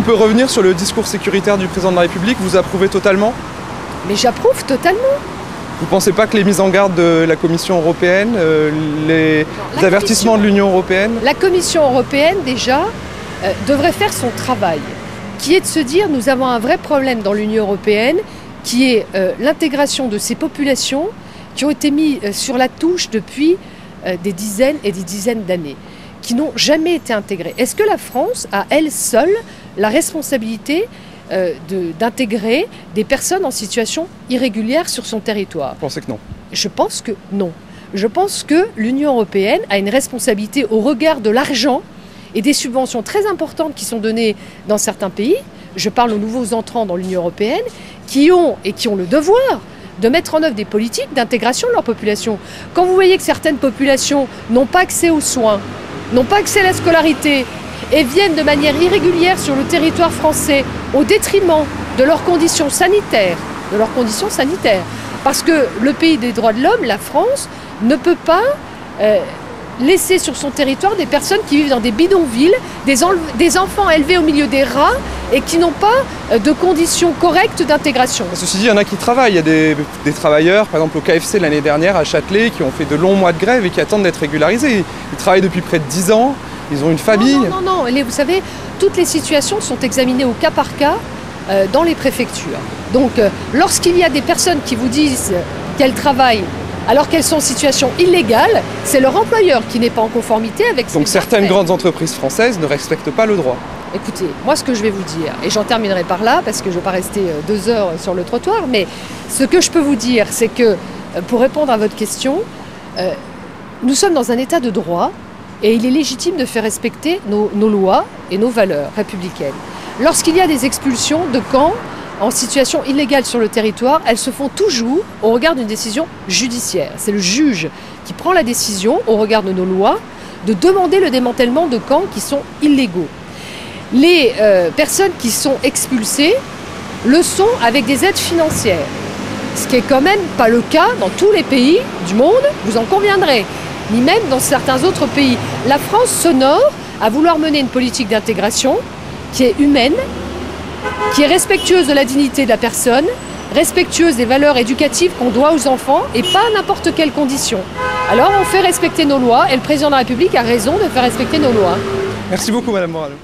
on peut revenir sur le discours sécuritaire du président de la République, vous approuvez totalement? Mais j'approuve totalement. Vous ne pensez pas que les mises en garde de la Commission européenne, les avertissements de l'Union européenne? La Commission européenne, déjà, devrait faire son travail, qui est de se dire nous avons un vrai problème dans l'Union européenne, qui est l'intégration de ces populations qui ont été mises sur la touche depuis des dizaines et des dizaines d'années, qui n'ont jamais été intégrées. Est-ce que la France a, elle seule, la responsabilité d'intégrer des personnes en situation irrégulière sur son territoire? Vous pensez que non? Je pense que non. Je pense que l'Union européenne a une responsabilité au regard de l'argent et des subventions très importantes qui sont données dans certains pays. Je parle aux nouveaux entrants dans l'Union européenne qui ont le devoir de mettre en œuvre des politiques d'intégration de leur population. Quand vous voyez que certaines populations n'ont pas accès aux soins, n'ont pas accès à la scolarité et viennent de manière irrégulière sur le territoire français au détriment de leurs conditions sanitaires, parce que le pays des droits de l'homme, la France, ne peut pas laisser sur son territoire des personnes qui vivent dans des bidonvilles, des enfants élevés au milieu des rats et qui n'ont pas de conditions correctes d'intégration. Ceci dit, il y en a qui travaillent. Il y a des travailleurs, par exemple au KFC l'année dernière à Châtelet, qui ont fait de longs mois de grève et qui attendent d'être régularisés. Ils travaillent depuis près de 10 ans, ils ont une famille. Non. Vous savez, toutes les situations sont examinées au cas par cas dans les préfectures. Donc, lorsqu'il y a des personnes qui vous disent qu'elles travaillent alors qu'elles sont en situation illégale, c'est leur employeur qui n'est pas en conformité avec ce. Donc certaines grandes entreprises françaises ne respectent pas le droit. Écoutez, moi ce que je vais vous dire, et j'en terminerai par là parce que je ne vais pas rester 2 heures sur le trottoir, mais ce que je peux vous dire, c'est que pour répondre à votre question, nous sommes dans un état de droit et il est légitime de faire respecter nos lois et nos valeurs républicaines. Lorsqu'il y a des expulsions de camps en situation illégale sur le territoire, elles se font toujours au regard d'une décision judiciaire. C'est le juge qui prend la décision, au regard de nos lois, de demander le démantèlement de camps qui sont illégaux. Les personnes qui sont expulsées le sont avec des aides financières, ce qui est quand même pas le cas dans tous les pays du monde, vous en conviendrez, ni même dans certains autres pays. La France s'honore à vouloir mener une politique d'intégration qui est humaine, qui est respectueuse de la dignité de la personne, respectueuse des valeurs éducatives qu'on doit aux enfants et pas à n'importe quelle condition. Alors on fait respecter nos lois et le président de la République a raison de faire respecter nos lois. Merci beaucoup Madame Morano.